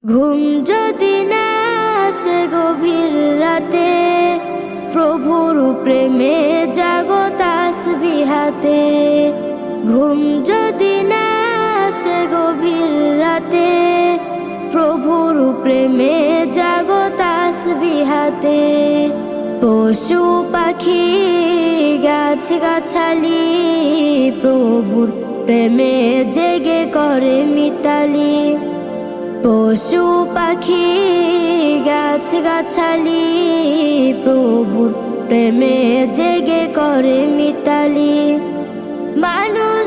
ঘুম যদি না আসে গভীর রাতে, প্রভুর প্রেমে জাগো তাসবিহাতে। ঘুম যদি না আসে গভীর রাতে, প্রভুর প্রেমে জাগো তাসবিহাতে। পশু পাখি গাছ গাছালি, প্রভুর প্রেমে জেগে করে মিতালি। পশু পাখি গাছ গাছালি, প্রভুর প্রেমে জেগে করে মিতালি। মানুষ